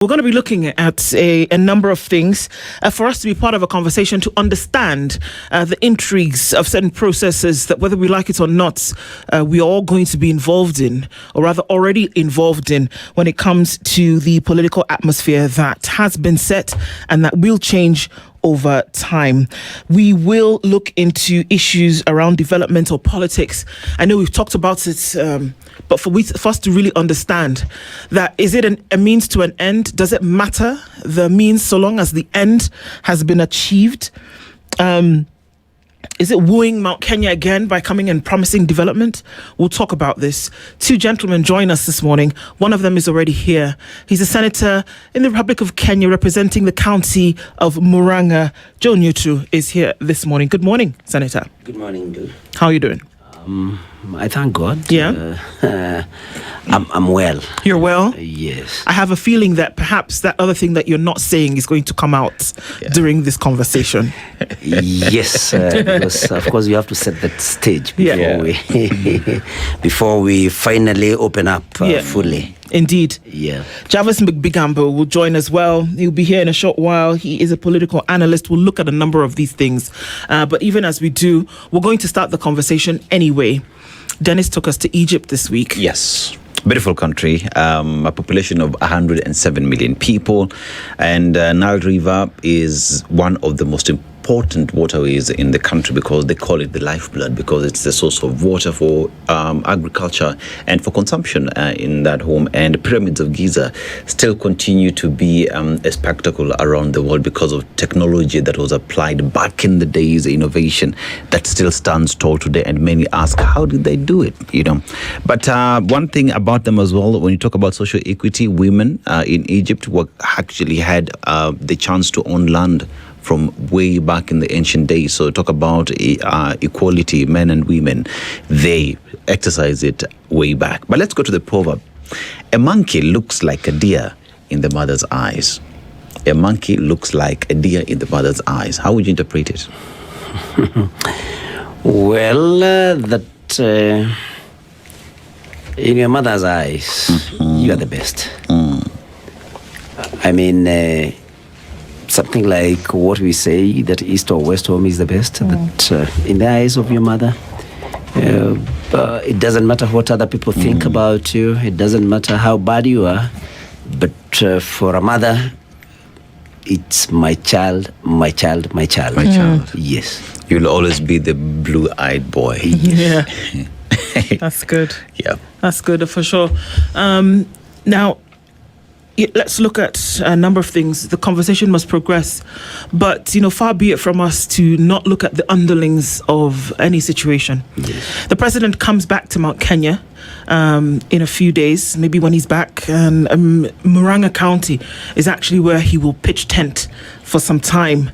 We're going to be looking at a number of things for us to be part of a conversation to understand the intrigues of certain processes that, whether we like it or not, we are all going to be involved in, or rather already involved in, when it comes to the political atmosphere that has been set and that will change over time. We will look into issues around developmental politics. I know we've talked about it, but for us to really understand that, is it a means to an end? Does it matter the means so long as the end has been achieved? Is it wooing Mount Kenya again by coming and promising development? We'll talk about this. Two gentlemen join us this morning. One of them is already here. He's a senator in the Republic of Kenya representing the county of Murang'a. Joe Nyutu is here this morning. Good morning, Senator. Good morning, Bill. How are you doing? I thank God. Yeah. I'm well. You're well? Yes. I have a feeling that perhaps that other thing that you're not saying is going to come out during this conversation. Yes, because of course you have to set that stage before we finally open up fully. Indeed. Yeah. Jarvis Bigambo will join as well. He'll be here in a short while. He is a political analyst. We'll look at a number of these things. But even as we do, we're going to start the conversation anyway. Dennis took us to Egypt this week. Yes. Beautiful country, a population of 107 million people, and Nile River is one of the most important waterways in the country because they call it the lifeblood, because it's the source of water for agriculture and for consumption in that home. And the pyramids of Giza still continue to be a spectacle around the world because of technology that was applied back in the days, innovation that still stands tall today. And many ask, how did they do it? But one thing about them as well, when you talk about social equity, women in Egypt actually had the chance to own land from way back in the ancient days. So talk about equality, men and women. They exercise it way back. But let's go to the proverb. A monkey looks like a deer in the mother's eyes. A monkey looks like a deer in the mother's eyes. How would you interpret it? Well, that in your mother's eyes, you are the best. I mean, something like what we say, that east or west home is the best, that in the eyes of your mother, it doesn't matter what other people think about you, it doesn't matter how bad you are, but for a mother, it's my child, my child, my child. My child. Yes. You'll always be the blue-eyed boy. Yeah. That's good. Yeah. That's good for sure. Now, let's look at a number of things. The conversation must progress, but far be it from us to not look at the underlings of any situation. Yes. The president comes back to Mount Kenya in a few days, maybe when he's back, and Murang'a County is actually where he will pitch tent for some time.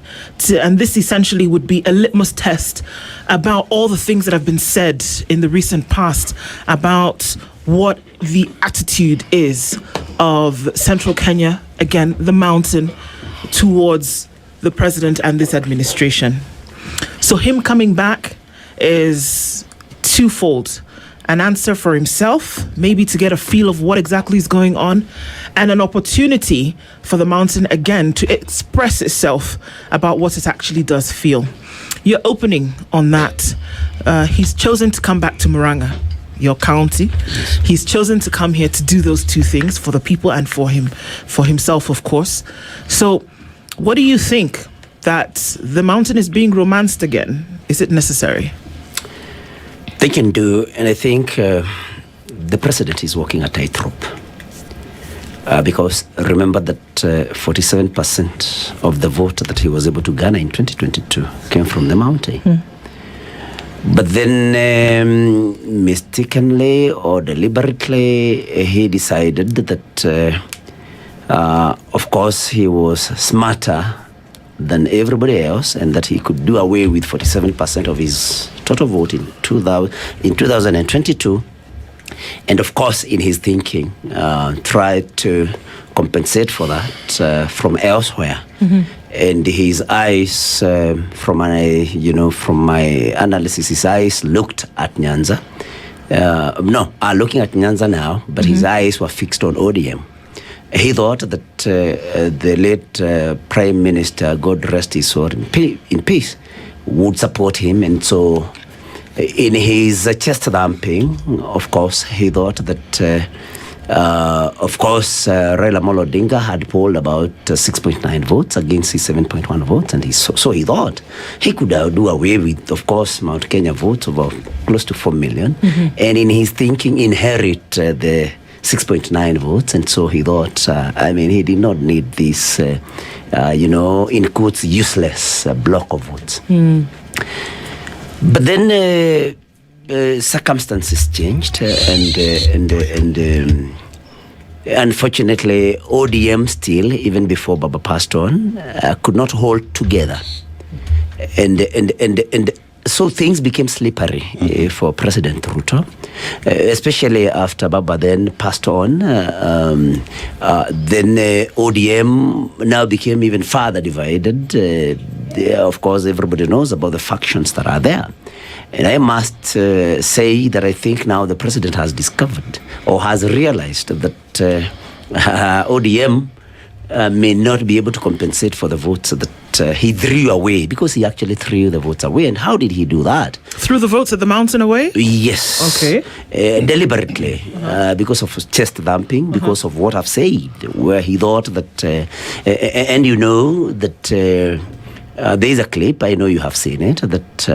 And this essentially would be a litmus test about all the things that have been said in the recent past about what the attitude is of central Kenya, again, the mountain, towards the president and this administration. So him coming back is twofold. An answer for himself, maybe to get a feel of what exactly is going on, and an opportunity for the mountain, again, to express itself about what it actually does feel. Your opening on that, he's chosen to come back to Murang'a, your county. He's chosen to come here to do those two things for the people and for himself, of course. So what do you think, that the mountain is being romanced again? Is it necessary? They can do, and I think the president is walking a tightrope. Because remember that 47% of the vote that he was able to garner in 2022 came from the mountain. But then mistakenly or deliberately, he decided that, of course, he was smarter than everybody else, and that he could do away with 47% of his total vote in 2022. And of course, in his thinking, tried to compensate for that from elsewhere. And his eyes, from my analysis, his eyes looked at Nyanza. Are looking at Nyanza now, but his eyes were fixed on ODM. He thought that the late Prime Minister, God rest his soul in peace, would support him. And so in his chest thumping, of course, he thought that, Raila Amolo Odinga had polled about 6.9 votes against his 7.1 votes. And so he thought he could do away with, of course, Mount Kenya votes of close to 4 million. And in his thinking, inherit the 6.9 votes. And so he thought, he did not need this, in quotes, useless block of votes. But then circumstances changed, and unfortunately, ODM still, even before Baba passed on, could not hold together, and so things became slippery for President Ruto, especially after Baba then passed on. Then ODM now became even further divided. Of course, everybody knows about the factions that are there. And I must say that I think now the president has discovered or has realized that ODM may not be able to compensate for the votes that he threw away, because he actually threw the votes away. And how did he do that? Threw the votes at the mountain away? Yes. Okay. Deliberately, because of chest thumping, because of what I've said, where he thought that, and you know that there is a clip, I know you have seen it, that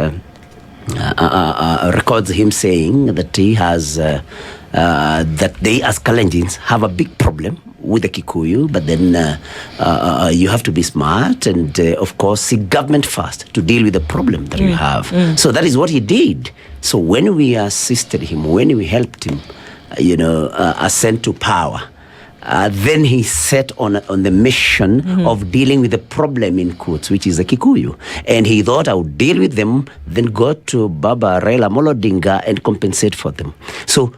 records him saying that he has, that they as Kalenjins have a big problem with the Kikuyu, but then you have to be smart and, of course, seek government first to deal with the problem that we have. So that is what he did. So when we assisted him, when we helped him, ascend to power, then he set on the mission of dealing with the problem in quotes, which is the Kikuyu. And he thought I would deal with them, then go to Baba Raila Amolo Odinga and compensate for them. So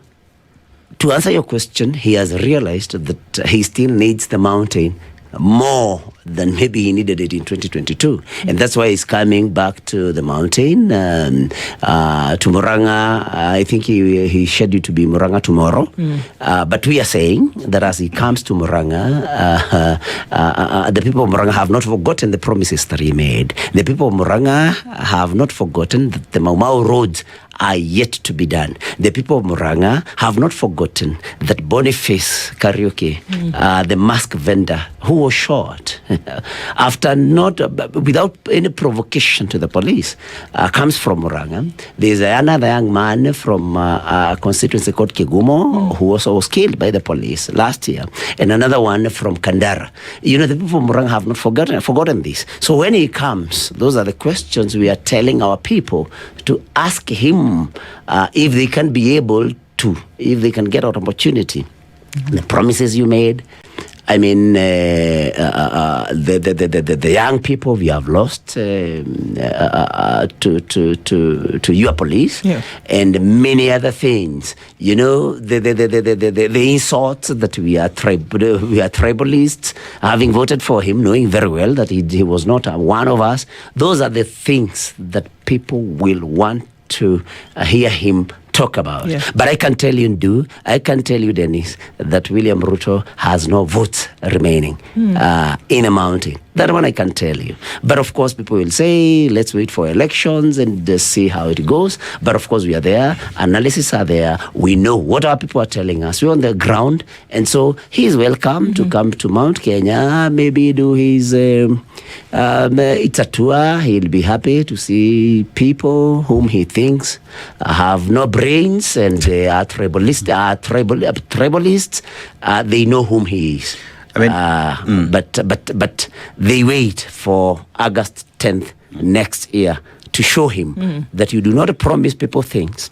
to answer your question, he has realized that he still needs the mountain more than maybe he needed it in 2022. And that's why he's coming back to the mountain, to Murang'a. I think he scheduled to be Murang'a tomorrow. But we are saying that as he comes to Murang'a, the people of Murang'a have not forgotten the promises that he made. The people of Murang'a have not forgotten that the Mau Mau roads are yet to be done. The people of Murang'a have not forgotten that Boniface Karaoke, the mask vendor who was shot after without any provocation to the police, comes from Murang'a. There's another young man from a constituency called Kigumo who also was killed by the police last year, and another one from Kandara. The people of Murang'a have not forgotten this. So when he comes, those are the questions we are telling our people to ask him if they can be able to, if they can get an opportunity. The promises you made, the young people we have lost to your police, and many other things. The insults that we are tribalists, having voted for him, knowing very well that he was not one of us. Those are the things that people will want to hear him talk about. But I can tell you, Dennis, that William Ruto has no votes remaining in a mountain. That one I can tell you. But of course, people will say, let's wait for elections and see how it goes. But of course, we are there. Analysis are there. We know what our people are telling us. We're on the ground. And so he is welcome to come to Mount Kenya, maybe do his, it's a tour. He'll be happy to see people whom he thinks have no brains and they are tribalists. They know whom he is. But they wait for August 10th next year to show him that you do not promise people things.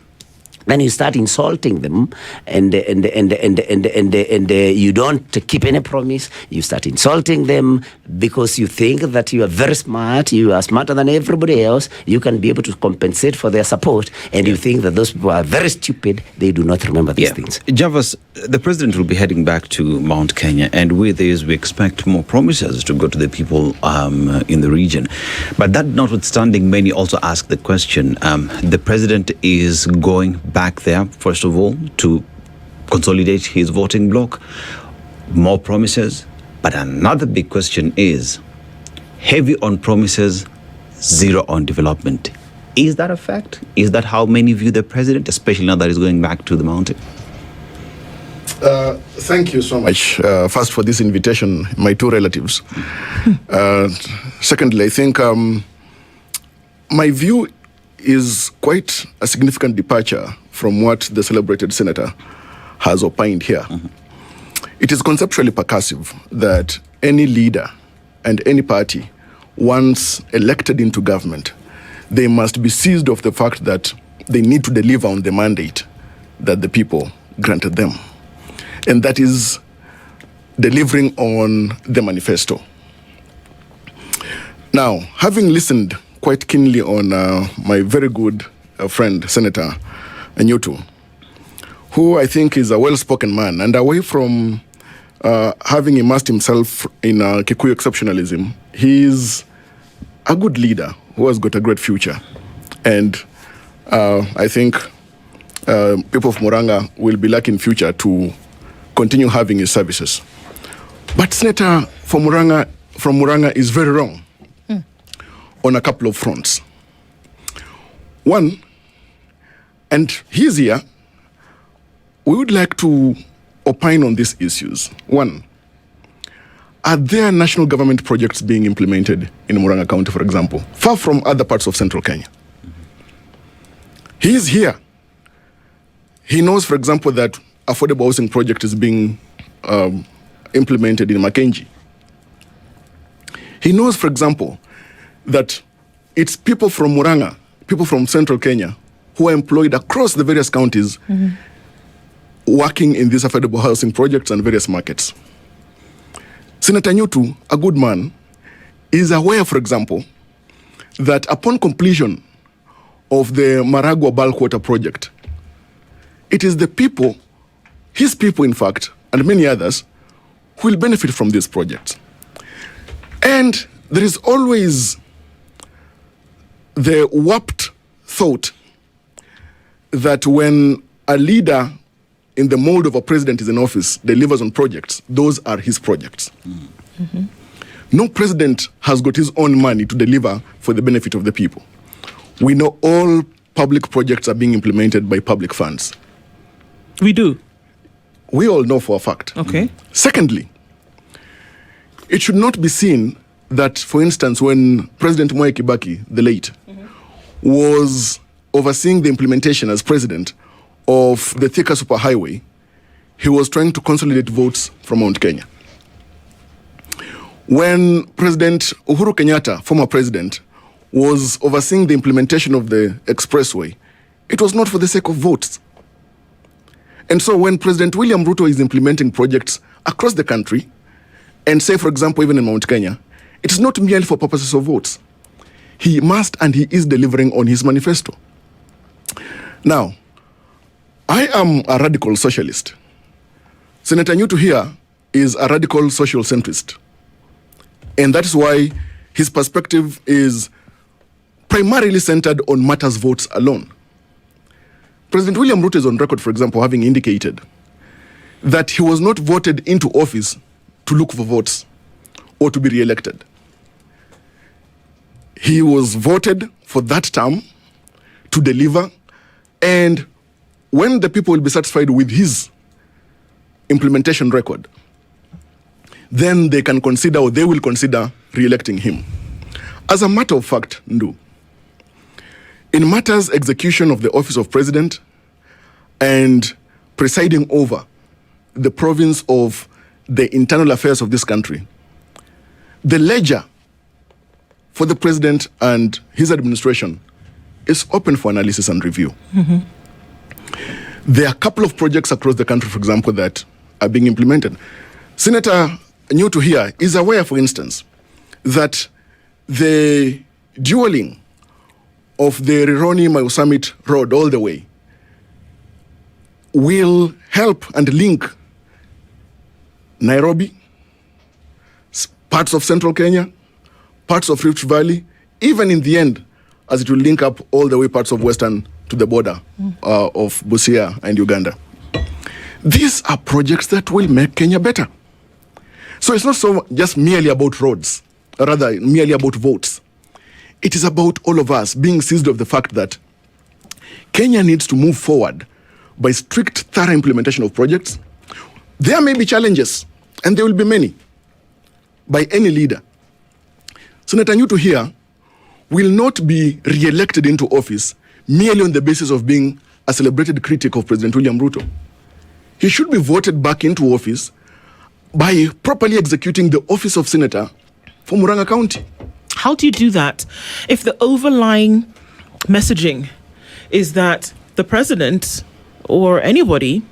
Then you start insulting them, and you don't keep any promise. You start insulting them because you think that you are very smart. You are smarter than everybody else. You can be able to compensate for their support, and you think that those people are very stupid. They do not remember these things. Javas, the president will be heading back to Mount Kenya, and with this, we expect more promises to go to the people in the region. But that notwithstanding, many also ask the question: the president is going back there, first of all, to consolidate his voting bloc. more promises. But another big question is heavy on promises, zero on development. Is that a fact? Is that how many view the president, especially now that he's going back to the mountain? Thank you so much, first for this invitation, my two relatives. Secondly, I think my view is quite a significant departure from what the celebrated senator has opined here. It is conceptually percussive that any leader and any party, once elected into government, they must be seized of the fact that they need to deliver on the mandate that the people granted them. And that is delivering on the manifesto. Now, having listened quite keenly on my very good friend, Senator Nyutu, who I think is a well-spoken man, and away from having immersed himself in Kikuyu exceptionalism, he is a good leader who has got a great future. And I think people of Murang'a will be lucky in future to continue having his services. But Senator from Murang'a is very wrong on a couple of fronts. One, and he's here, we would like to opine on these issues. One, are there national government projects being implemented in Murang'a County, for example, far from other parts of central Kenya? He is here. He knows, for example, that affordable housing project is being implemented in Mackenzie. He knows, for example, that it's people from Murang'a, people from central Kenya, who are employed across the various counties working in these affordable housing projects and various markets. Senator Nyutu, a good man, is aware, for example, that upon completion of the Maragua bulk water project, it is the people, his people in fact, and many others, who will benefit from these projects. And there is always the warped thought that when a leader in the mold of a president is in office delivers on projects, those are his projects. No president has got his own money to deliver for the benefit of the people. We know all public projects are being implemented by public funds. We do. We all know for a fact. Okay. Secondly, it should not be seen that, for instance, when President Mwai Kibaki, the late, was overseeing the implementation as president of the Thika Superhighway, he was trying to consolidate votes from Mount Kenya. When President Uhuru Kenyatta, former president, was overseeing the implementation of the expressway, it was not for the sake of votes. And so when President William Ruto is implementing projects across the country, and say, for example, even in Mount Kenya, it's not merely for purposes of votes. He must and he is delivering on his manifesto. Now, I am a radical socialist. Senator Nyutu here is a radical social centrist. And that is why his perspective is primarily centered on matters votes alone. President William Ruto is on record, for example, having indicated that he was not voted into office to look for votes or to be re-elected. He was voted for that term to deliver, and when the people will be satisfied with his implementation record, then they can consider, or they will consider, re-electing him. As a matter of fact, Ndu, in matters execution of the office of president and presiding over the province of the internal affairs of this country, the ledger for the president and his administration is open for analysis and review. There are a couple of projects across the country, for example, that are being implemented. Senator Nyutu here is aware, for instance, that the dualing of the Rironi-Mayu Summit Road all the way will help and link Nairobi, parts of central Kenya, parts of Rift Valley, even in the end, as it will link up all the way parts of western to the border of Busia and Uganda. These are projects that will make Kenya better. So it's not so just merely about roads, rather merely about votes. It is about all of us being seized of the fact that Kenya needs to move forward by strict, thorough implementation of projects. There may be challenges, and there will be many, by any leader. Senator Nyutu here will not be re-elected into office merely on the basis of being a celebrated critic of President William Ruto. He should be voted back into office by properly executing the office of senator for Murang'a County. How do you do that if the overlying messaging is that the president or anybody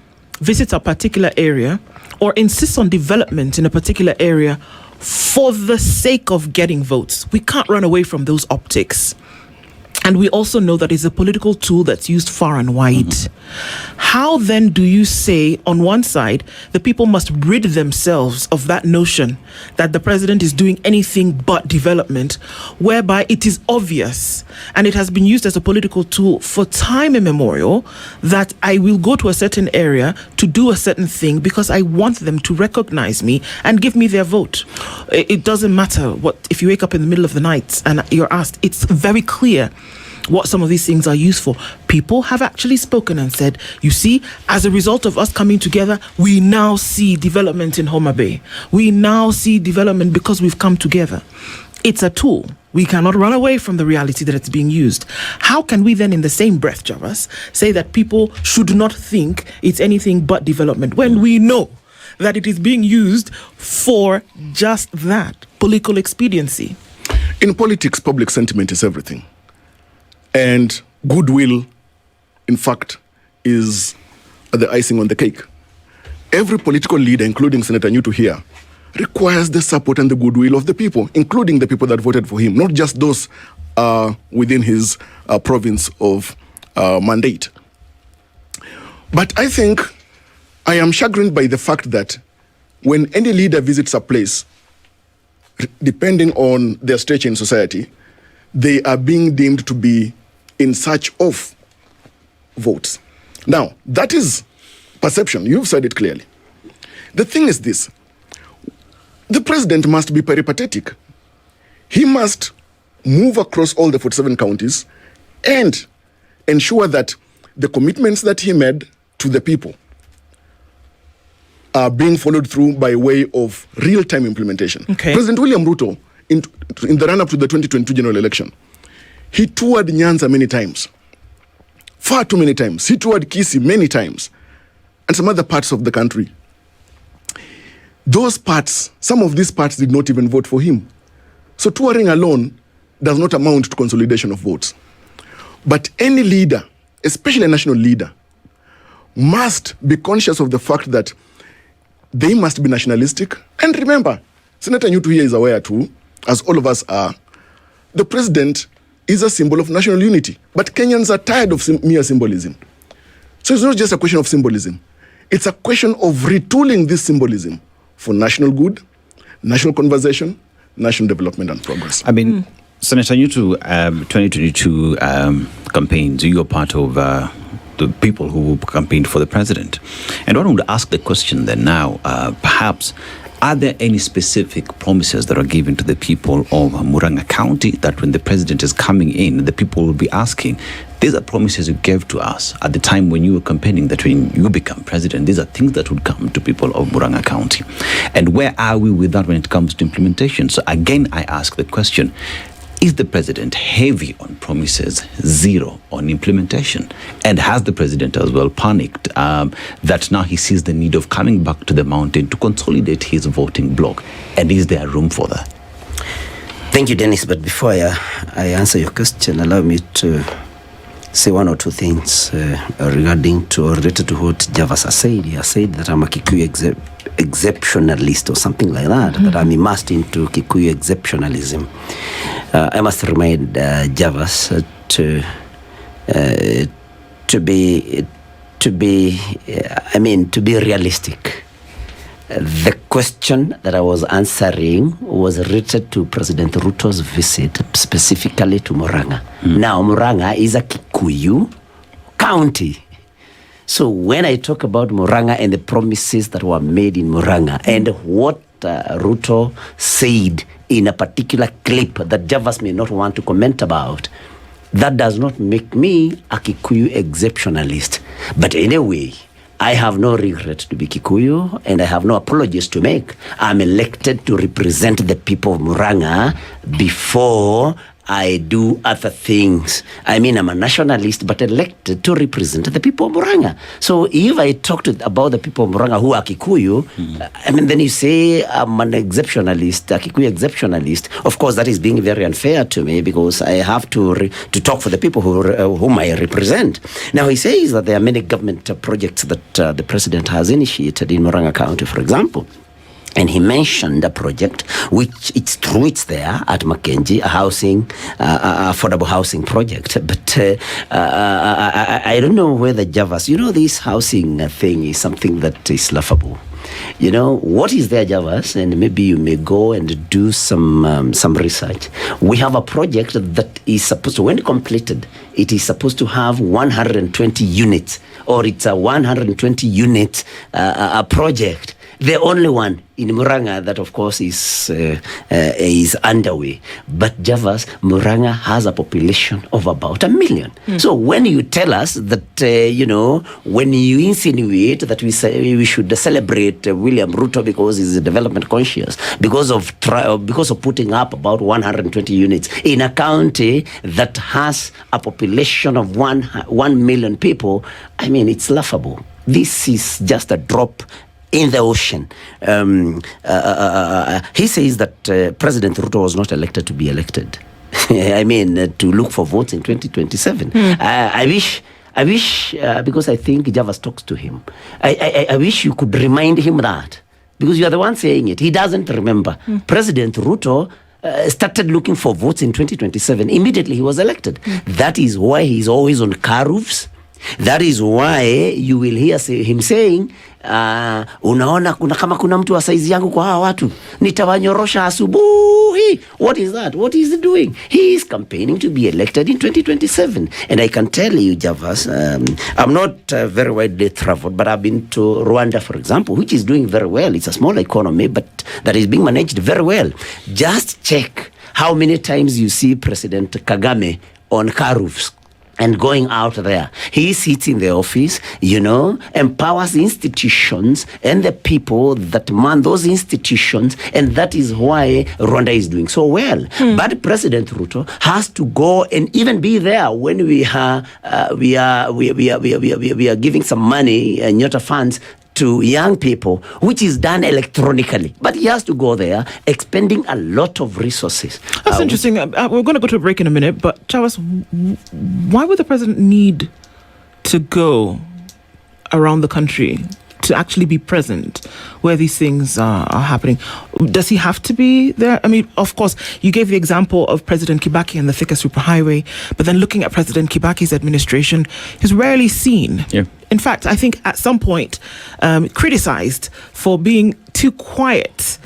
visits a particular area or insists on development in a particular area for the sake of getting votes? We can't run away from those optics. And we also know that it's a political tool that's used far and wide. How then do you say, on one side, the people must rid themselves of that notion that the president is doing anything but development, whereby it is obvious, and it has been used as a political tool for time immemorial, that I will go to a certain area to do a certain thing because I want them to recognize me and give me their vote. It doesn't matter what, if you wake up in the middle of the night and you're asked, it's very clear what some of these things are used for. People have actually spoken and said, you see, as a result of us coming together, we now see development in Homa Bay. We now see development because we've come together. It's a tool. We cannot run away from the reality that it's being used. How can we then, in the same breath, Javas, say that people should not think it's anything but development when we know that it is being used for just that, political expediency? In politics, public sentiment is everything. And goodwill, in fact, is the icing on the cake. Every political leader, including Senator Nyutu here, requires the support and the goodwill of the people, including the people that voted for him, not just those within his province of mandate. But I think I am chagrined by the fact that when any leader visits a place, depending on their stature in society, they are being deemed to be in search of votes. Now, that is perception. You've said it clearly. The thing is this. The president must be peripatetic. He must move across all the 47 counties and ensure that the commitments that he made to the people are being followed through by way of real-time implementation. Okay. President William Ruto, in the run-up to the 2022 general election, he toured Nyanza many times. Far too many times. He toured Kisii many times. And some other parts of the country. Those parts, some of these parts did not even vote for him. So touring alone does not amount to consolidation of votes. But any leader, especially a national leader, must be conscious of the fact that they must be nationalistic. And remember, Senator Nyutu here is aware too, as all of us are, the president is a symbol of national unity. But Kenyans are tired of mere symbolism. So it's not just a question of symbolism. It's a question of retooling this symbolism for national good, national conversation, national development and progress. I mean, Senator Nyutu, 2022 campaigns, you are part of the people who campaigned for the president. And I would ask the question then now, perhaps, are there any specific promises that are given to the people of Murang'a County that when the president is coming in, the people will be asking, these are promises you gave to us at the time when you were campaigning that when you become president, these are things that would come to people of Murang'a County. And where are we with that when it comes to implementation? So again, I ask the question, is the president heavy on promises, zero on implementation? And has the president as well panicked that now he sees the need of coming back to the mountain to consolidate his voting bloc? And is there room for that? Thank you, Dennis. But before I answer your question, allow me to say one or two things related to what Javas has said. He has said that I'm a Kikuyu exceptionalist or something like that, that I'm immersed into Kikuyu exceptionalism. I must remind Javas to be realistic. The question that I was answering was related to President Ruto's visit, specifically to Murang'a. Now, Murang'a is a Kikuyu county. So when I talk about Murang'a and the promises that were made in Murang'a and what Ruto said in a particular clip that Javas may not want to comment about, that does not make me a Kikuyu exceptionalist. But anyway, I have no regret to be Kikuyu, and I have no apologies to make. I'm elected to represent the people of Murang'a before I do other things. I mean, I'm a nationalist, but elected to represent the people of Murang'a. So if I talk about the people of Murang'a who are Kikuyu, I mean, then you say I'm an exceptionalist, a Kikuyu exceptionalist. Of course, that is being very unfair to me, because I have to talk for the people whom I represent. Now, he says that there are many government projects that the president has initiated in Murang'a County, for example. And he mentioned a project, which it's true, it's there at Mackenzie, a housing, affordable housing project. But I don't know whether Javas, this housing thing is something that is laughable. What is there, Javas? And maybe you may go and do some research. We have a project that is supposed to, when completed, it is supposed to have 120 units, or it's a 120 unit project. The only one in Murang'a that, of course, is underway. But Javas, Murang'a has a population of about 1 million. So when you tell us that, when you insinuate that we should celebrate William Ruto because he's development conscious, because of putting up about 120 units in a county that has a population of 1 million people, I mean, it's laughable. This is just a drop in the ocean. He says that President Ruto was not elected to be elected. I mean, to look for votes in 2027. I wish, because I think Javas talks to him, I wish you could remind him that, because you are the one saying it. He doesn't remember. President Ruto started looking for votes in 2027. Immediately he was elected. That is why he's always on car roofs. That is why you will hear him saying, unaona kuna mtu wa saizi yangu kwa hawa watu, nitawanyorosha asubuhi. What is that? What is he doing? He is campaigning to be elected in 2027. And I can tell you, Javas, I'm not very widely traveled, but I've been to Rwanda, for example, which is doing very well. It's a small economy, but that is being managed very well. Just check how many times you see President Kagame on car roofs and going out there. He sits in the office, empowers institutions and the people that man those institutions, and that is why Rwanda is doing so well. But President Ruto has to go and even be there when we are giving some money, Nyutu funds, to young people, which is done electronically. But he has to go there, expending a lot of resources. That's interesting. We're going to go to a break in a minute, but Chavas, why would the president need to go around the country to actually be present where these things are happening? Does he have to be there? I mean, of course, you gave the example of President Kibaki and the Thika Superhighway, but then looking at President Kibaki's administration, he's rarely seen. Yeah. In fact, I think at some point criticized for being too quiet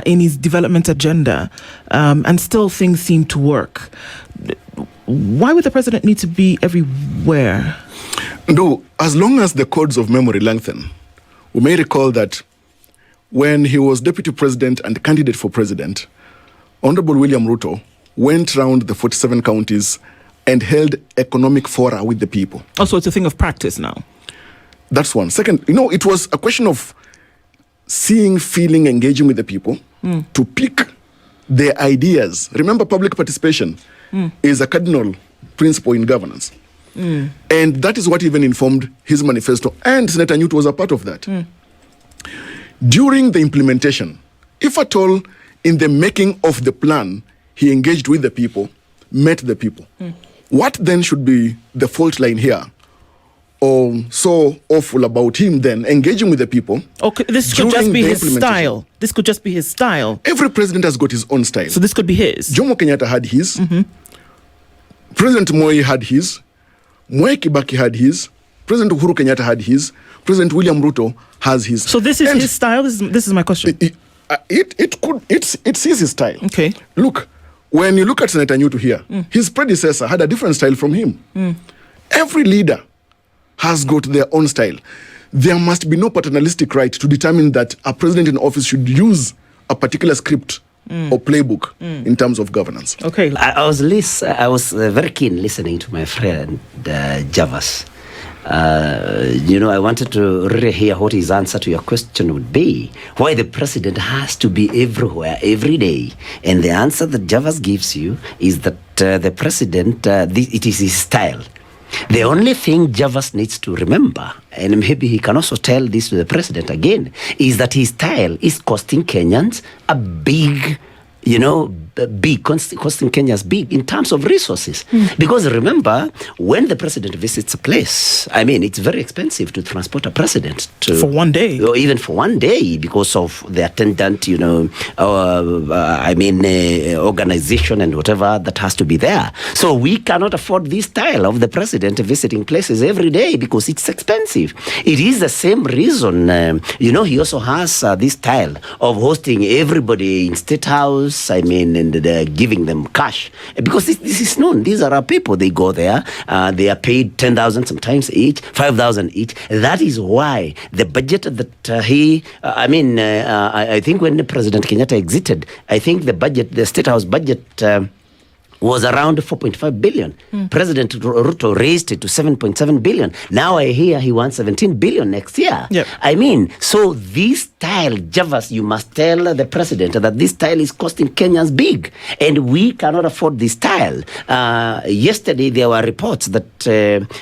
in his development agenda, and still things seem to work. Why would the president need to be everywhere? No, as long as the codes of memory lengthen. We may recall that when he was deputy president and candidate for president, Honorable William Ruto went around the 47 counties and held economic fora with the people. Also, it's a thing of practice now. That's one. Second, it was a question of seeing, feeling, engaging with the people to pick their ideas. Remember, public participation is a cardinal principle in governance. And that is what even informed his manifesto. And Senator Nyutu was a part of that. During the implementation, if at all, in the making of the plan, he engaged with the people, met the people. What then should be the fault line here? Or so awful about him then engaging with the people? Okay, this could just be his style. This could just be his style. Every president has got his own style. So this could be his. Jomo Kenyatta had his. President Moi had his. Mwai Kibaki had his. President Uhuru Kenyatta had his. President William Ruto has his. So this is his style? This is my question. It's his style. Okay. Look, when you look at Senator Nyutu here, his predecessor had a different style from him. Every leader has got their own style. There must be no paternalistic right to determine that a president in office should use a particular script or playbook in terms of governance. Okay. I was very keen listening to my friend Javas. I wanted to really hear what his answer to your question would be. Why the president has to be everywhere, every day. And the answer that Javas gives you is that the president, it is his style. The only thing Javas needs to remember, and maybe he can also tell this to the president again, is that his style is costing Kenyans a big, costing Kenyans big in terms of resources. Because remember, when the president visits a place, it's very expensive to transport a president for one day. Or even for one day because of the attendant, organization and whatever that has to be there. So we cannot afford this style of the president visiting places every day because it's expensive. It is the same reason, he also has this style of hosting everybody in State House, and giving them cash. Because this is known. These are our people. They go there. They are paid 10,000 sometimes each, 5,000 each. That is why the budget that I think when President Kenyatta exited, I think the State House budget was around 4.5 billion. President Ruto raised it to 7.7 billion. Now I hear he wants 17 billion next year. Yep. So this style, Javas, you must tell the president that this style is costing Kenyans big. And we cannot afford this style. Yesterday there were reports that,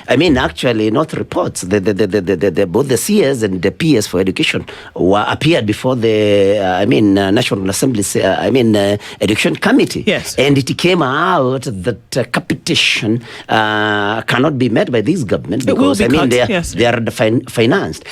actually not reports, both the CS and the PS for education appeared before the, National Assembly's, Education Committee. Yes. And it came out that capitation cannot be met by this government because they are financed.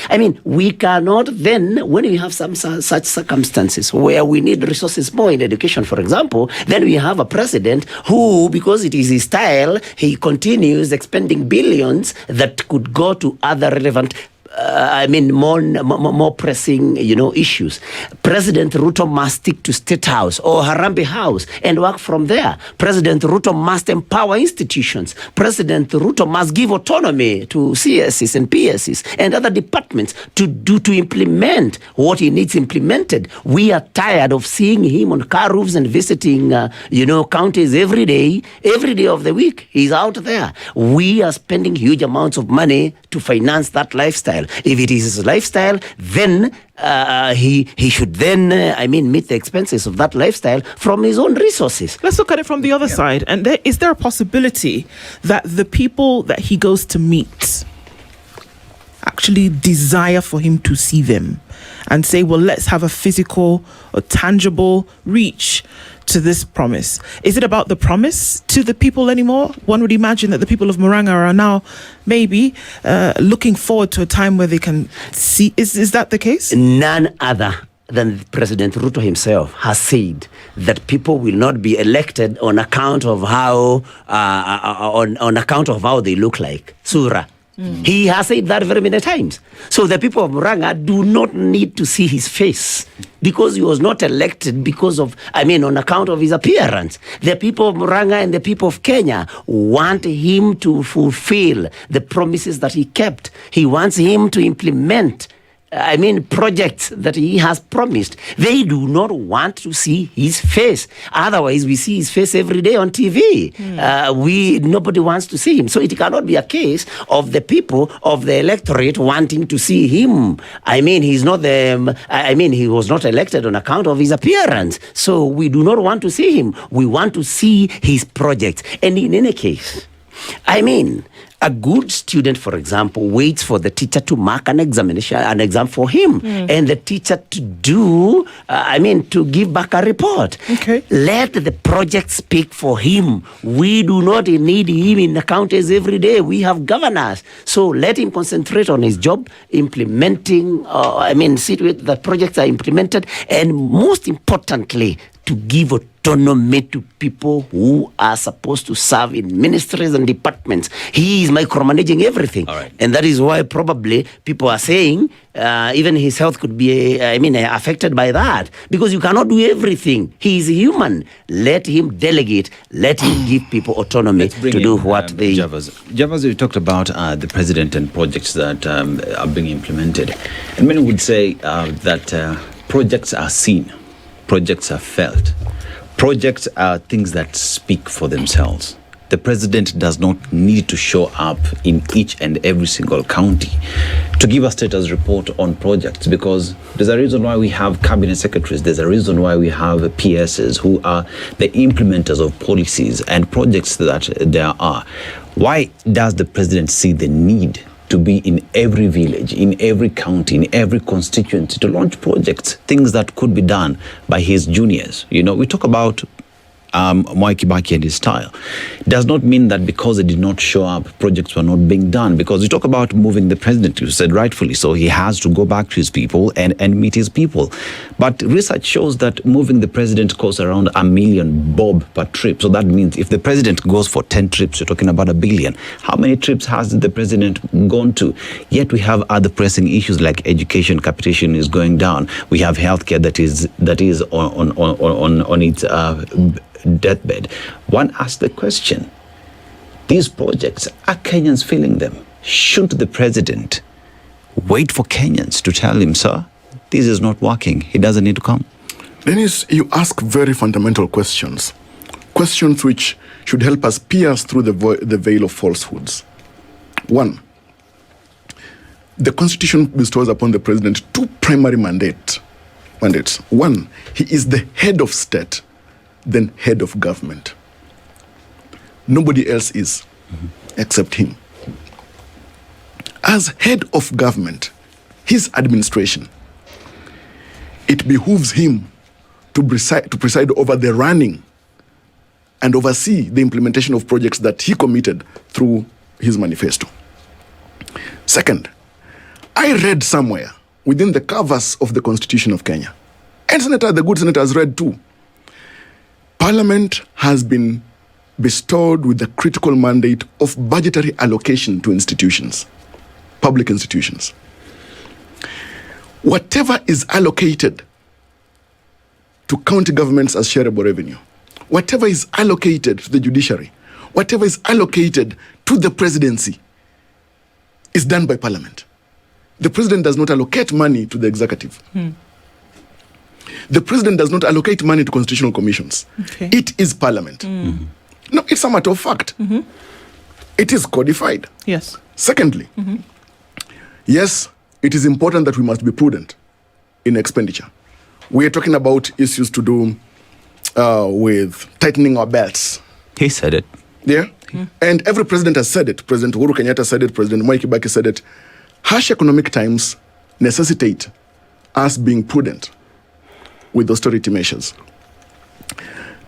We cannot then, when we have some such circumstances where we need resources more in education, for example, then we have a president who, because it is his style, he continues expending billions that could go to other relevant more pressing, issues. President Ruto must stick to State House or Harambee House and work from there. President Ruto must empower institutions. President Ruto must give autonomy to CSs and PSs and other departments to implement what he needs implemented. We are tired of seeing him on car roofs and visiting, counties every day of the week. He's out there. We are spending huge amounts of money to finance that lifestyle. If it is his lifestyle, then he should then, meet the expenses of that lifestyle from his own resources. Let's look at it from the other side. And is there a possibility that the people that he goes to meet actually desire for him to see them and say, well, let's have a physical or tangible reach to this promise? Is it about the promise to the people anymore? One would imagine that the people of Murang'a are now maybe looking forward to a time where they can see. Is that the case? None other than President Ruto himself has said that people will not be elected on account of how they look like. Surah. He has said that very many times. So the people of Murang'a do not need to see his face because he was not elected because of, on account of his appearance. The people of Murang'a and the people of Kenya want him to fulfill the promises that he kept. He wants him to implement projects that he has promised. They do not want to see his face. Otherwise, we see his face every day on TV. Nobody wants to see him. So it cannot be a case of the people of the electorate wanting to see him. He's not he was not elected on account of his appearance. So we do not want to see him. We want to see his projects. And in any case, a good student, for example, waits for the teacher to mark an exam for him, and the teacher to to give back a report. Okay. Let the project speak for him. We do not need him in the counties every day. We have governors. So let him concentrate on his job, implementing, see to it that projects are implemented, and most importantly, to give autonomy to people who are supposed to serve in ministries and departments. He is micromanaging everything. All right. And that is why probably people are saying even his health could be, affected by that. Because you cannot do everything. He is human. Let him delegate. Let him give people autonomy to do what they... Javas, you talked about the president and projects that are being implemented. And many would say that projects are seen. projects are felt. Projects are things that speak for themselves. The president does not need to show up in each and every single county to give a status report on projects, because there's a reason why we have cabinet secretaries. There's a reason why we have PSs who are the implementers of policies and projects that there are. Why does the president see the need to be in every village, in every county, in every constituency to launch projects, things that could be done by his juniors? You know, we talk about Mwai Kibaki and his style. It does not mean that because they did not show up, projects were not being done. Because you talk about moving the president, you said rightfully so, he has to go back to his people and meet his people. But research shows that moving the president costs around $1 million bob per trip. So that means if the president goes for 10 trips, you're talking about $1 billion. How many trips has the president gone to? Yet we have other pressing issues like education capitation is going down. We have healthcare that is on its deathbed. One asks the question, these projects, are Kenyans feeling them? Shouldn't the president wait for Kenyans to tell him, sir, this is not working, he doesn't need to come? Dennis, you ask very fundamental questions. Questions which should help us pierce through the veil of falsehoods. One, the Constitution bestows upon the president two primary mandates. One, he is the head of state, then head of government. Nobody else is, except him. As head of government, his administration, it behooves him to preside over the running and oversee the implementation of projects that he committed through his manifesto. Second, I read somewhere within the covers of the Constitution of Kenya, and the good senator has read too, Parliament has been bestowed with the critical mandate of budgetary allocation to institutions, public institutions. Whatever is allocated to county governments as shareable revenue, whatever is allocated to the judiciary, whatever is allocated to the presidency is done by Parliament. The president does not allocate money to the executive. The president does not allocate money to constitutional commissions. Okay. It is Parliament. No, it's a matter of fact. It is codified. Yes. Secondly, yes, it is important that we must be prudent in expenditure. We are talking about issues to do with tightening our belts. He said it. Yeah. And every president has said it. President Uhuru Kenyatta said it. President Mwai Kibaki said it. Harsh economic times necessitate us being prudent with austerity measures.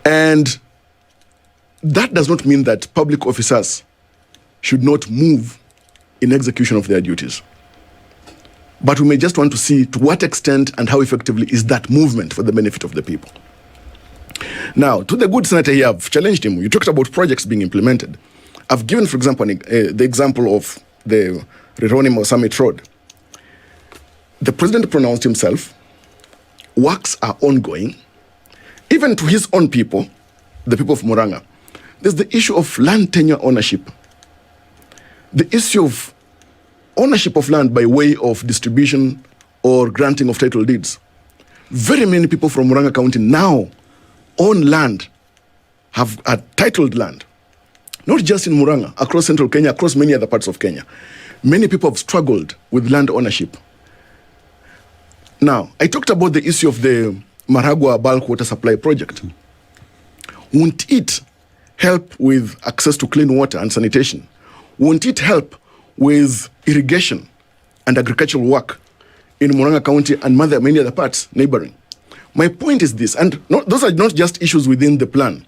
And that does not mean that public officers should not move in execution of their duties. But we may just want to see to what extent and how effectively is that movement for the benefit of the people. Now, to the good senator here, I've challenged him. You talked about projects being implemented. I've given, for example, the example of the Rironi Summit Road. The president pronounced himself. Works are ongoing. Even to his own people, the people of Murang'a, there's the issue of land tenure ownership. The issue of ownership of land by way of distribution or granting of title deeds. Very many people from Murang'a County now own land, have a titled land. Not just in Murang'a, across central Kenya, across many other parts of Kenya. Many people have struggled with land ownership. Now, I talked about the issue of the Maragua bulk water supply project. Won't it help with access to clean water and sanitation? Won't it help with irrigation and agricultural work in Murang'a County and many other parts neighboring? My point is this, and those are not just issues within the plan.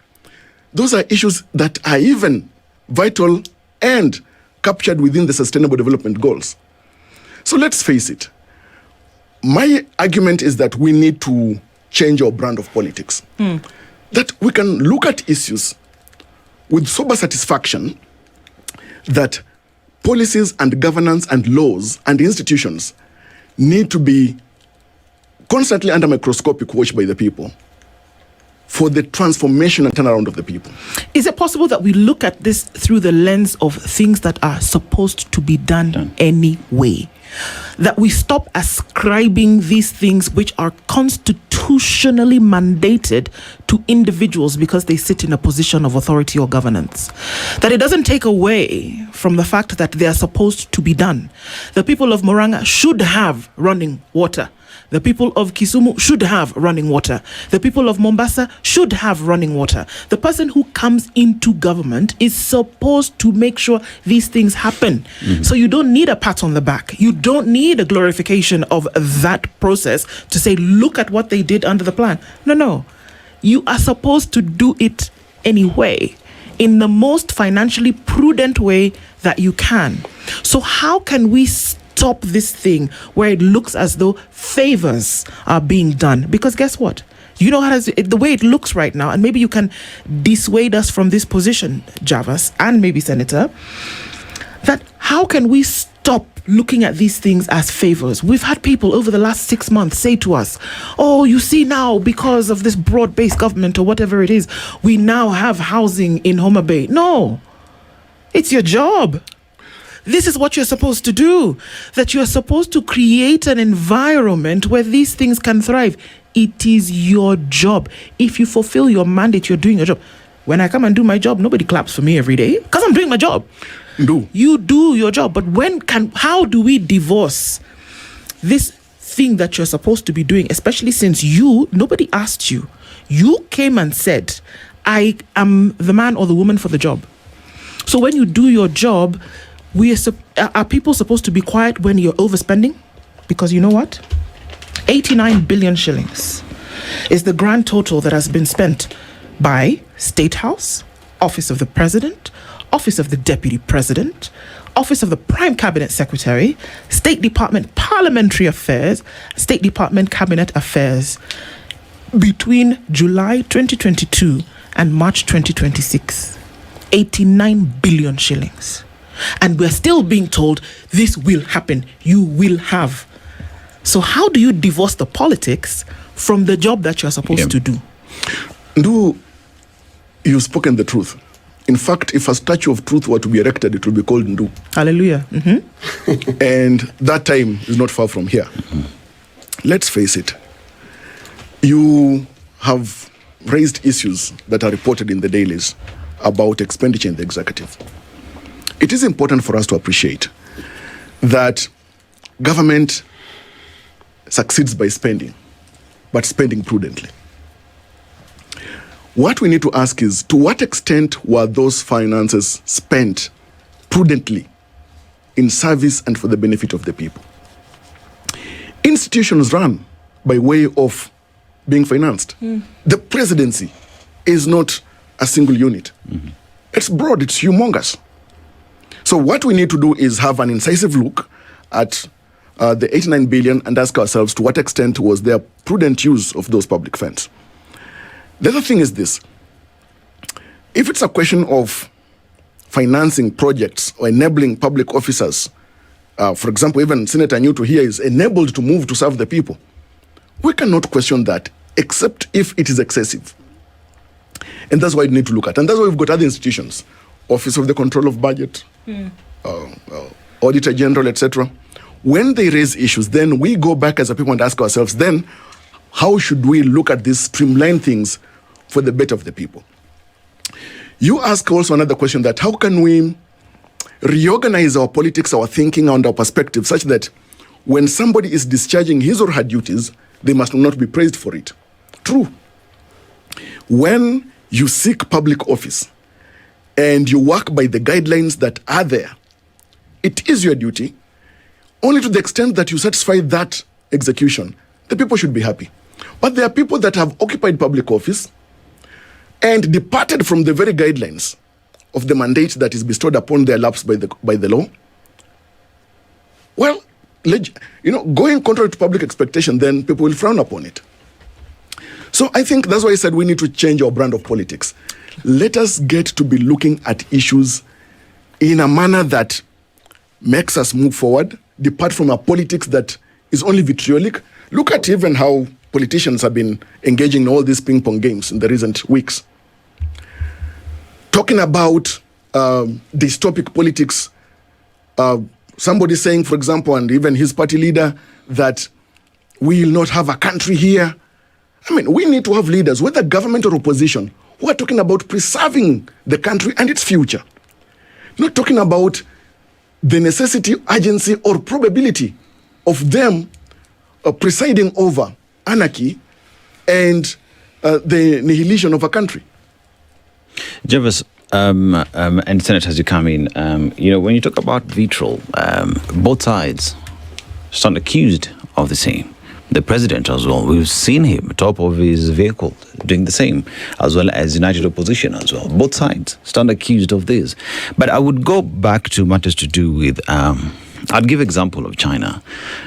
Those are issues that are even vital and captured within the Sustainable Development Goals. So let's face it. My argument is that we need to change our brand of politics. That we can look at issues with sober satisfaction that policies and governance and laws and institutions need to be constantly under microscopic watch by the people for the transformation and turnaround of the people. Is it possible that we look at this through the lens of things that are supposed to be done anyway? That we stop ascribing these things which are constitutional constitutionally mandated to individuals because they sit in a position of authority or governance. That it doesn't take away from the fact that they are supposed to be done. The people of Murang'a should have running water. The people of Kisumu should have running water. The people of Mombasa should have running water. The person who comes into government is supposed to make sure these things happen. So you don't need a pat on the back. You don't need a glorification of that process to say, look at what they did under the plan. No. You are supposed to do it anyway, in the most financially prudent way that you can. So how can we stop this thing where it looks as though favors are being done? Because guess what? You know how the way it looks right now, and maybe you can dissuade us from this position, Javas, and maybe Senator, that how can we stop looking at these things as favors? We've had people over the last 6 months say to us, oh, you see now, because of this broad-based government or whatever it is, we now have housing in Homa Bay. No, it's your job. This is what you're supposed to do, that you're supposed to create an environment where these things can thrive. It is your job. If you fulfill your mandate, you're doing your job. When I come and do my job, nobody claps for me every day because I'm doing my job. You do your job. But how do we divorce this thing that you're supposed to be doing, especially since nobody asked you. You came and said, I am the man or the woman for the job. So when you do your job, are people supposed to be quiet when you're overspending? Because you know what? 89 billion shillings is the grand total that has been spent by State House, Office of the President, Office of the Deputy President, Office of the Prime Cabinet Secretary, State Department Parliamentary Affairs, State Department Cabinet Affairs between July 2022 and March 2026. 89 billion shillings. And we're still being told this will happen. You will have. So how do you divorce the politics from the job that you're supposed to do? You've spoken the truth. In fact, if a statue of truth were to be erected, it would be called Ndu. Hallelujah. And that time is not far from here. Let's face it. You have raised issues that are reported in the dailies about expenditure in the executive. It is important for us to appreciate that government succeeds by spending, but spending prudently. What we need to ask is, to what extent were those finances spent prudently in service and for the benefit of the people? Institutions run by way of being financed. The presidency is not a single unit. It's broad, it's humongous. So what we need to do is have an incisive look at the 89 billion and ask ourselves to what extent was there prudent use of those public funds. The other thing is this. If it's a question of financing projects or enabling public officers, for example, even Senator Nyutu here is enabled to move to serve the people, we cannot question that except if it is excessive. And that's why we need to look at. And that's why we've got other institutions, Office of the Control of Budget, Auditor General, etc. When they raise issues, then we go back as a people and ask ourselves, then how should we look at these streamline things for the better of the people? You ask also another question, that how can we reorganize our politics, our thinking, and our perspective such that when somebody is discharging his or her duties, they must not be praised for it. True. When you seek public office and you work by the guidelines that are there, it is your duty. Only to the extent that you satisfy that execution, the people should be happy. But there are people that have occupied public office and departed from the very guidelines of the mandate that is bestowed upon their laps by the law. Well, going contrary to public expectation, then people will frown upon it. So I think that's why I said we need to change our brand of politics. Let us get to be looking at issues in a manner that makes us move forward, depart from a politics that is only vitriolic. Look at even how politicians have been engaging in all these ping-pong games in the recent weeks. Talking about dystopic politics, somebody saying, for example, and even his party leader, that we will not have a country here I mean, we need to have leaders, whether government or opposition, who are talking about preserving the country and its future. Not talking about the necessity, urgency, or probability of them presiding over anarchy and the annihilation of a country. Jervis, and senators, you come in. When you talk about vitriol, both sides stand accused of the same. The president as well. We've seen him top of his vehicle doing the same, as well as United Opposition as well. Both sides stand accused of this. But I would go back to matters to do with, I'd give example of China.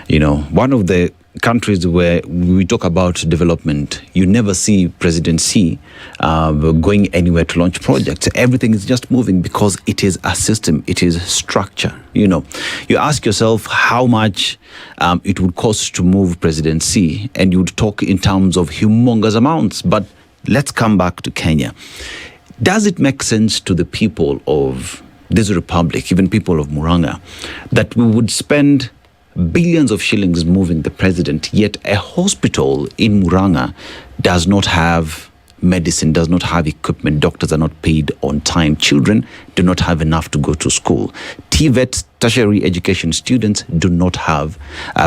One of the countries where we talk about development, you never see President Xi going anywhere to launch projects. Everything is just moving because it is a system, it is structure. You ask yourself how much it would cost to move President Xi, and you would talk in terms of humongous amounts. But let's come back to Kenya. Does it make sense to the people of this republic, even people of Murang'a, that we would spend billions of shillings moving the president, yet a hospital in Murang'a does not have medicine, does not have equipment, doctors are not paid on time, children do not have enough to go to school, TVET, tertiary education students do not have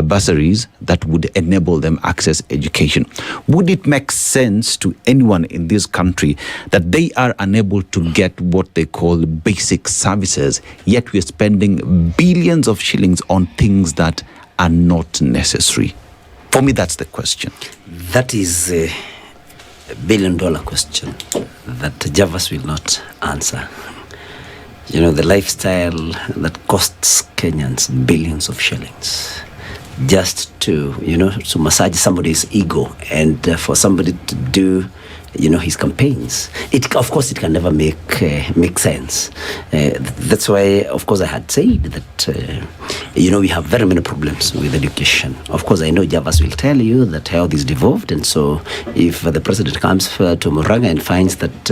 bursaries that would enable them access education. Would it make sense to anyone in this country that they are unable to get what they call basic services, yet we're spending billions of shillings on things that are not necessary? For me, that's the question. That is a billion-dollar question that Javas will not answer. The lifestyle that costs Kenyans billions of shillings just to massage somebody's ego and for somebody to do his campaigns. Of course, it can never make sense. That's why, of course, I had said that, we have very many problems with education. Of course, I know Javas will tell you that health is devolved, and so if the president comes to Murang'a and finds that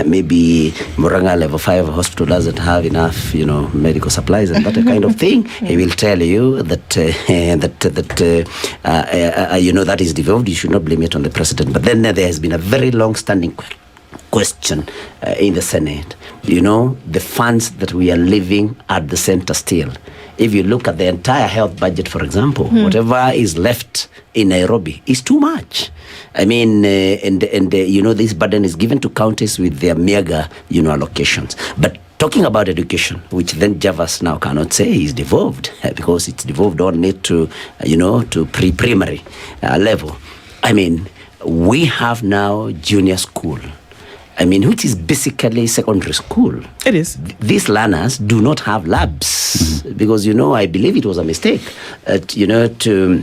maybe Murang'a level 5 hospital doesn't have enough, medical supplies and that kind of thing, he will tell you that that is devolved. You should not blame it on the president. But then there has been a very long-standing question in the Senate. The funds that we are leaving at the center still. If you look at the entire health budget, for example, whatever is left in Nairobi is too much. I mean, this burden is given to counties with their meager, allocations. But talking about education, which then Javas now cannot say is devolved, because it's devolved only to, to pre-primary level. I mean, we have now junior school, which is basically secondary school. It is. These learners do not have labs because, I believe it was a mistake, to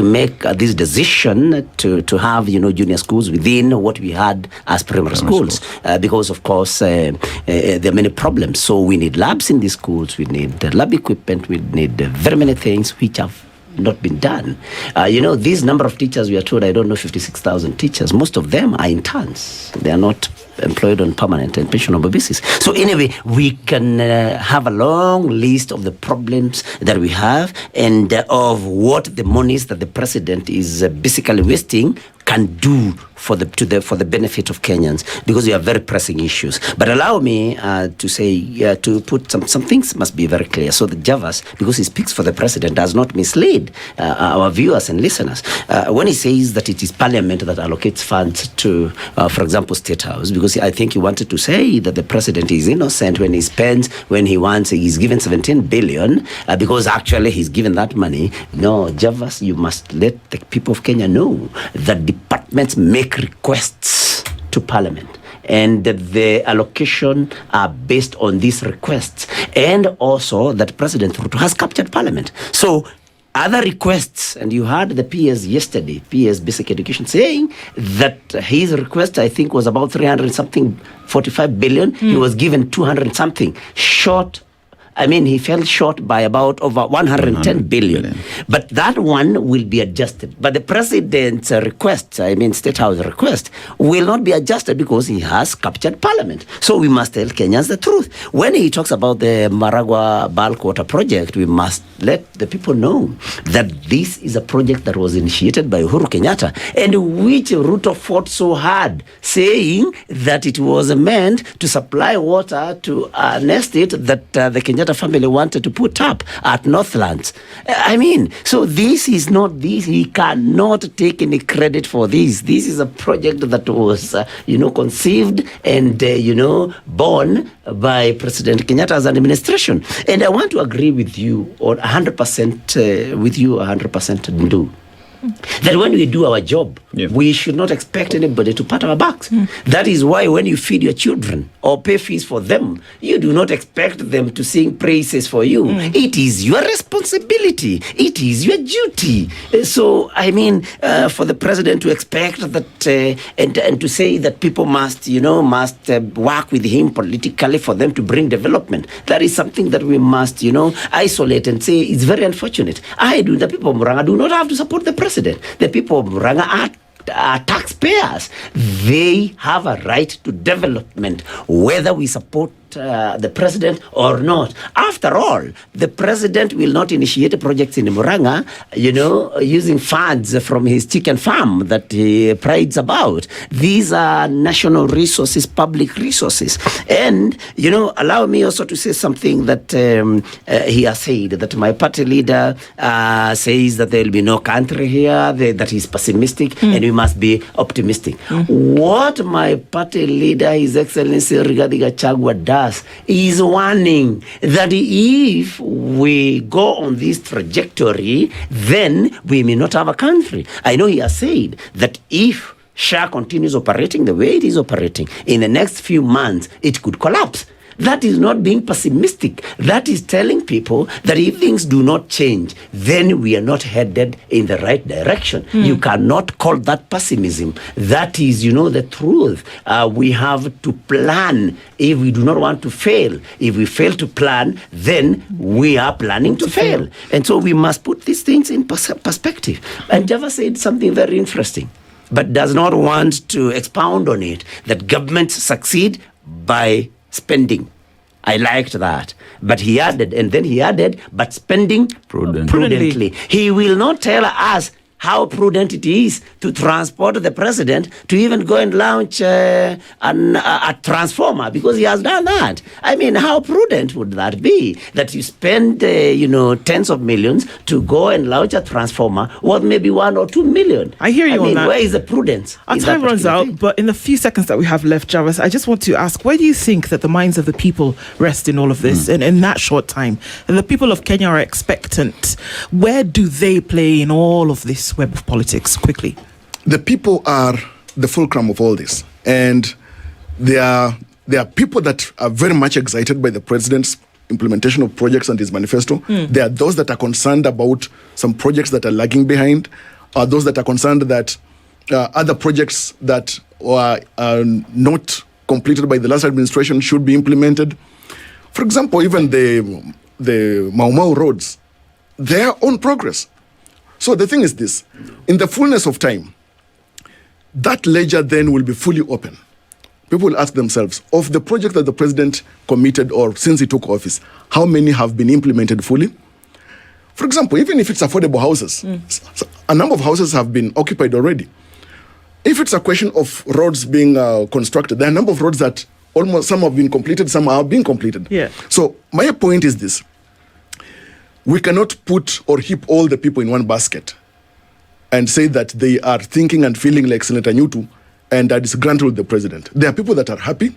make this decision to have, junior schools within what we had as primary schools. Because, of course, there are many problems. So we need labs in these schools. We need lab equipment. We need very many things which have not been done. This number of teachers, we are told, 56,000 teachers. Most of them are interns. They are not employed on permanent and pensionable basis. So anyway, we can have a long list of the problems that we have and of what the monies that the president is basically wasting can do for the benefit of Kenyans, because we have very pressing issues. But allow me to say, to put some things must be very clear, so that Javas, because he speaks for the president, does not mislead our viewers and listeners. When he says that it is Parliament that allocates funds to, for example, State House, because I think he wanted to say that the president is innocent when he spends, when he's given 17 billion, because actually he's given that money. No, Javas, you must let the people of Kenya know that departments make requests to Parliament, and that the allocation are based on these requests, and also that President Ruto has captured Parliament. So other requests, and you heard the PS yesterday, PS Basic Education, saying that his request, I think, was about 300 something, 45 billion. He was given 200 something, short I mean, he fell short by about over 110 billion. But that one will be adjusted. But the president's request, I mean, State House request, will not be adjusted because he has captured parliament. So we must tell Kenyans the truth. When he talks about the Murang'a bulk water project, we must let the people know that this is a project that was initiated by Uhuru Kenyatta and which Ruto fought so hard, saying that it was meant to supply water to an estate that the Kenyatta family wanted to put up at Northlands. I mean, so this is not this. He cannot take any credit for this. This is a project that was, conceived and, born by President Kenyatta's administration. And I want to agree with you on 100%, 100% do. That when we do our job, we should not expect anybody to pat our backs. That is why when you feed your children or pay fees for them, you do not expect them to sing praises for you. It is your responsibility. It is your duty. So, I mean, for the president to expect that and to say that people must work with him politically for them to bring development, that is something that we must, isolate and say it's very unfortunate. The people of Murang'a do not have to support the president. The people of Murang'a are taxpayers. They have a right to development, whether we support the president or not. After all, the president will not initiate projects in Murang'a, using funds from his chicken farm that he prides about. These are national resources, public resources. And, allow me also to say something that he has said, that my party leader says that there will be no country here, that he's pessimistic, and we must be optimistic. What my party leader, His Excellency Rigathi Gachagua, does is warning that if we go on this trajectory, then we may not have a country. I know he has said that if SHA continues operating the way it is operating, in the next few months, it could collapse. That is not being pessimistic. That is telling people that if things do not change, then we are not headed in the right direction. You cannot call that pessimism. That is, the truth. We have to plan if we do not want to fail. If we fail to plan, then we are planning to fail. And so we must put these things in perspective. And Java said something very interesting, but does not want to expound on it, that governments succeed by spending. I liked that. But he added, but spending prudently. He will not tell us how prudent it is to transport the president to even go and launch a transformer, because he has done that. I mean, how prudent would that be? That you spend, tens of millions to go and launch a transformer worth maybe 1 or 2 million. I hear you on that. Where is the prudence? Our time runs out, but in the few seconds that we have left, Jarvis, I just want to ask, where do you think that the minds of the people rest in all of this, and in that short time? And the people of Kenya are expectant. Where do they play in all of this web of politics? Quickly. The people are the fulcrum of all this, and there are people that are very much excited by the president's implementation of projects and his manifesto. There are those that are concerned about some projects that are lagging behind, or those that are concerned that other projects that are not completed by the last administration should be implemented. For example, even the Mau Mau roads, they are on progress. So the thing is this, in the fullness of time, that ledger then will be fully open. People will ask themselves, of the projects that the president committed or since he took office, how many have been implemented fully? For example, even if it's affordable houses, a number of houses have been occupied already. If it's a question of roads being constructed, there are a number of roads that almost some have been completed, some are being completed. Yeah. So my point is this. We cannot put or heap all the people in one basket and say that they are thinking and feeling like Senator Nyutu and are disgruntled with the president. There are people that are happy.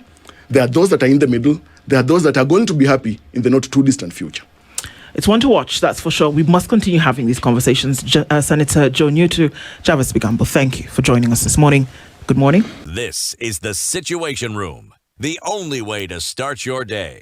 There are those that are in the middle. There are those that are going to be happy in the not too distant future. It's one to watch, that's for sure. We must continue having these conversations. Senator Joe Nyutu, Jarvis Bigambo, thank you for joining us this morning. Good morning. This is the Situation Room, the only way to start your day.